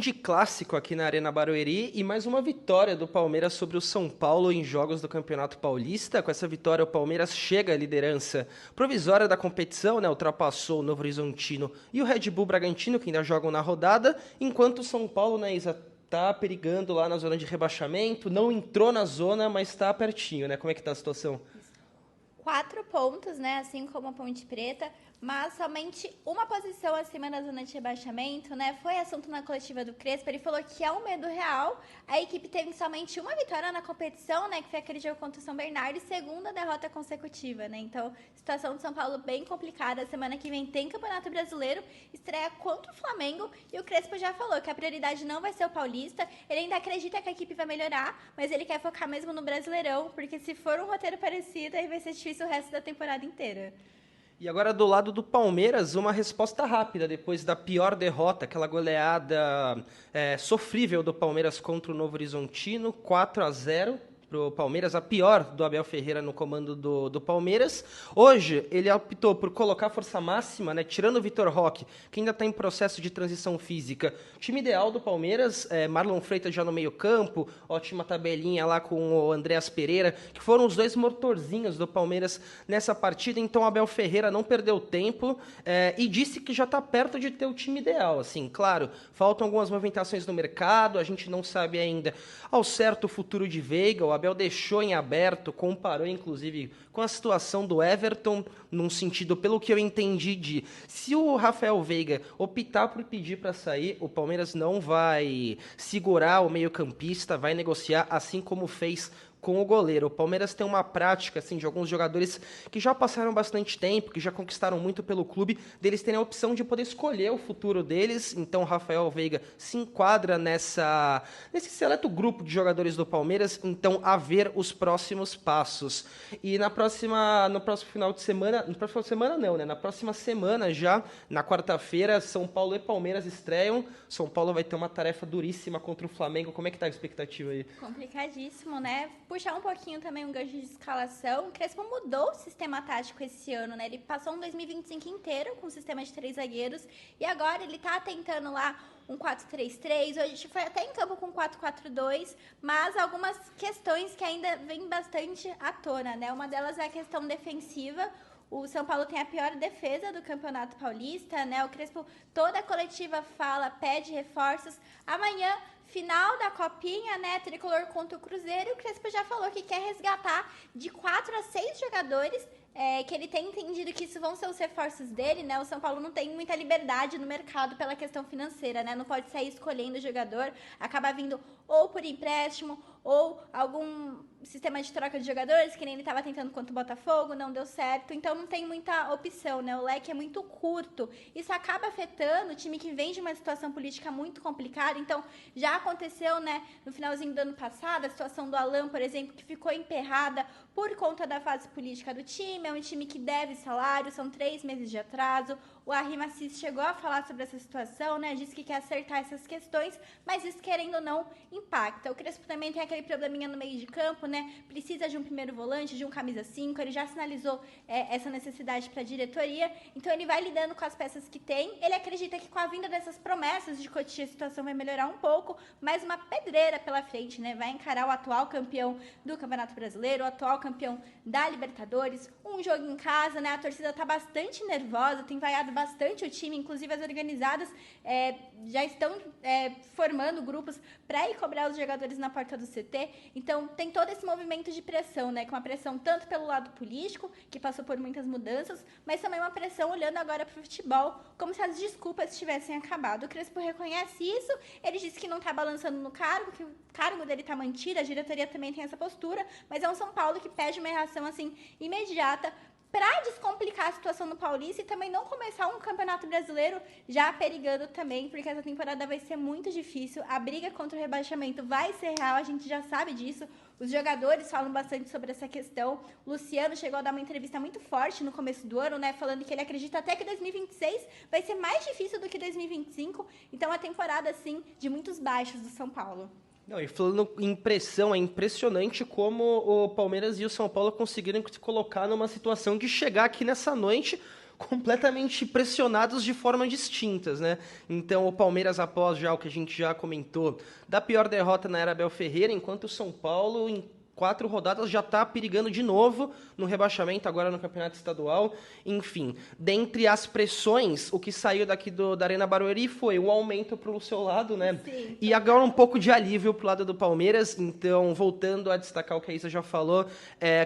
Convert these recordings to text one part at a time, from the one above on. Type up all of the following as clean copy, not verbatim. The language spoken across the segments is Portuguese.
de clássico aqui na Arena Barueri e mais uma vitória do Palmeiras sobre o São Paulo em jogos do Campeonato Paulista. Com essa vitória, o Palmeiras chega à liderança provisória da competição, né? Ultrapassou o Novo Horizontino e o Red Bull Bragantino, que ainda jogam na rodada, enquanto o São Paulo, né, Isa, tá perigando lá na zona de rebaixamento, não entrou na zona, mas está pertinho, né? Como é que tá a situação? 4 pontos, né? Assim como a Ponte Preta, mas somente uma posição acima da zona de rebaixamento, né? Foi assunto na coletiva do Crespo. Ele falou que é um medo real. A equipe teve somente uma vitória na competição, né? Que foi aquele jogo contra o São Bernardo e segunda derrota consecutiva, né? Então, situação de São Paulo bem complicada. Semana que vem tem Campeonato Brasileiro, estreia contra o Flamengo e o Crespo já falou que a prioridade não vai ser o Paulista. Ele ainda acredita que a equipe vai melhorar, mas ele quer focar mesmo no Brasileirão, porque se for um roteiro parecido, aí vai ser difícil o resto da temporada inteira. E agora do lado do Palmeiras, uma resposta rápida depois da pior derrota, aquela goleada sofrível do Palmeiras contra o Novo Horizontino, 4-0 para o Palmeiras, a pior do Abel Ferreira no comando do Palmeiras. Hoje, ele optou por colocar força máxima, né, tirando o Vitor Roque, que ainda está em processo de transição física. O time ideal do Palmeiras, Marlon Freitas já no meio campo, ótima tabelinha lá com o Andreas Pereira, que foram os dois motorzinhos do Palmeiras nessa partida. Então, o Abel Ferreira não perdeu tempo e disse que já está perto de ter o time ideal. Assim, claro, faltam algumas movimentações no mercado, a gente não sabe ainda ao certo o futuro de Veiga. O Abel deixou em aberto, comparou inclusive com a situação do Everton, num sentido, pelo que eu entendi, se o Rafael Veiga optar por pedir para sair, o Palmeiras não vai segurar o meio-campista, vai negociar, assim como fez com o goleiro. O Palmeiras tem uma prática assim, de alguns jogadores que já passaram bastante tempo, que já conquistaram muito pelo clube, deles terem a opção de poder escolher o futuro deles. Então, o Rafael Veiga se enquadra nesse seleto grupo de jogadores do Palmeiras. Então, a ver os próximos passos. E no próximo final de semana, no próximo semana não, né? Na próxima semana já, na quarta-feira, São Paulo e Palmeiras estreiam. São Paulo vai ter uma tarefa duríssima contra o Flamengo. Como é que tá a expectativa aí? Complicadíssimo, né? Puxar um pouquinho também um gancho de escalação, o Crespo mudou o sistema tático esse ano, né? Ele passou um 2025 inteiro com o sistema de 3 zagueiros e agora ele tá tentando lá um 4-3-3, hoje a gente foi até em campo com 4-4-2, mas algumas questões que ainda vêm bastante à tona, né? Uma delas é a questão defensiva. O São Paulo tem a pior defesa do Campeonato Paulista, né? O Crespo, toda a coletiva fala, pede reforços. Amanhã, final da Copinha, né? Tricolor contra o Cruzeiro. E o Crespo já falou que quer resgatar de 4 a 6 jogadores, que ele tem entendido que isso vão ser os reforços dele, né? O São Paulo não tem muita liberdade no mercado pela questão financeira, né? Não pode sair escolhendo o jogador, acaba vindo ou por empréstimo ou algum sistema de troca de jogadores, que nem ele estava tentando contra o Botafogo, não deu certo, então não tem muita opção, né? O leque é muito curto. Isso acaba afetando o time que vem de uma situação política muito complicada. Então, já aconteceu, né, no finalzinho do ano passado, a situação do Alan, por exemplo, que ficou emperrada por conta da fase política do time. É um time que deve salário, são 3 meses de atraso. O Arrim Assis chegou a falar sobre essa situação, né? Disse que quer acertar essas questões, mas isso, querendo ou não, impacta. O Crespo também tem aquele probleminha no meio de campo, né? Precisa de um primeiro volante, de um camisa 5. Ele já sinalizou essa necessidade para a diretoria. Então, ele vai lidando com as peças que tem. Ele acredita que com a vinda dessas promessas de Cotia, a situação vai melhorar um pouco, mas uma pedreira pela frente, né? Vai encarar o atual campeão do Campeonato Brasileiro, o atual campeão da Libertadores. Um jogo em casa, né? A torcida tá bastante nervosa, tem vaiado bastante o time, inclusive as organizadas já estão formando grupos para ir cobrar os jogadores na porta do CT. Então, tem todo esse movimento de pressão, né? Com uma pressão tanto pelo lado político, que passou por muitas mudanças, mas também uma pressão olhando agora para o futebol, como se as desculpas tivessem acabado. O Crespo reconhece isso, ele disse que não está balançando no cargo, que o cargo dele está mantido, a diretoria também tem essa postura, mas é um São Paulo que pede uma reação assim imediata para descomplicar a situação no Paulista e também não começar um Campeonato Brasileiro já perigando também, porque essa temporada vai ser muito difícil, a briga contra o rebaixamento vai ser real, a gente já sabe disso, os jogadores falam bastante sobre essa questão. O Luciano chegou a dar uma entrevista muito forte no começo do ano, né, falando que ele acredita até que 2026 vai ser mais difícil do que 2025, então a temporada, assim, de muitos baixos do São Paulo. Não, e falando em pressão, é impressionante como o Palmeiras e o São Paulo conseguiram se colocar numa situação de chegar aqui nessa noite completamente pressionados de formas distintas, né? Então, o Palmeiras, após já o que a gente já comentou, da pior derrota na era Abel Ferreira, enquanto o São Paulo, em 4 rodadas, já está perigando de novo no rebaixamento, agora no Campeonato Estadual. Enfim, dentre as pressões, o que saiu daqui da Arena Barueri foi o aumento para o seu lado, né? Sim. E agora um pouco de alívio para o lado do Palmeiras. Então, voltando a destacar o que a Isa já falou,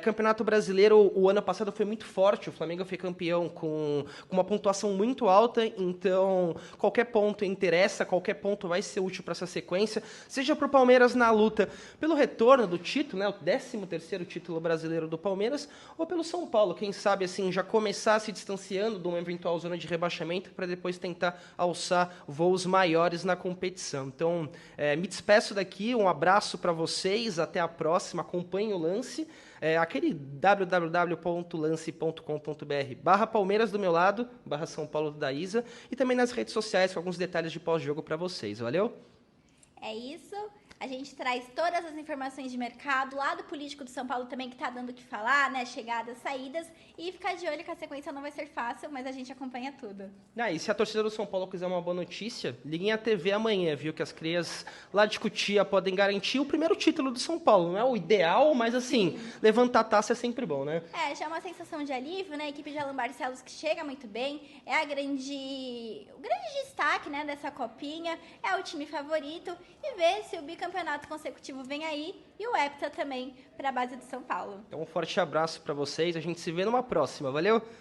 Campeonato Brasileiro, o ano passado foi muito forte, o Flamengo foi campeão com uma pontuação muito alta, então qualquer ponto interessa, qualquer ponto vai ser útil para essa sequência, seja para o Palmeiras na luta pelo retorno do título, né, o 13º título brasileiro do Palmeiras, ou pelo São Paulo, quem sabe assim já começar se distanciando de uma eventual zona de rebaixamento para depois tentar alçar voos maiores na competição. Então, me despeço daqui, um abraço para vocês, até a próxima, acompanhe o Lance, aquele www.lance.com.br/Palmeiras do meu lado, /São Paulo da Isa, e também nas redes sociais com alguns detalhes de pós-jogo para vocês. Valeu? É isso. A gente traz todas as informações de mercado, lado político do São Paulo também, que tá dando o que falar, né? Chegadas, saídas. E ficar de olho que a sequência não vai ser fácil, mas a gente acompanha tudo. E se a torcida do São Paulo quiser uma boa notícia, liguem a TV amanhã, viu? Que as crias lá de Cotia podem garantir o primeiro título do São Paulo. Não é o ideal, mas assim, levantar a taça é sempre bom, né? Já é uma sensação de alívio, né? A equipe de Alan Barcelos que chega muito bem. É o grande destaque, né, dessa copinha. É o time favorito. E ver se o bicampeonato consecutivo vem aí e o hepta também para a base do São Paulo. Então, um forte abraço para vocês. A gente se vê numa próxima. Valeu?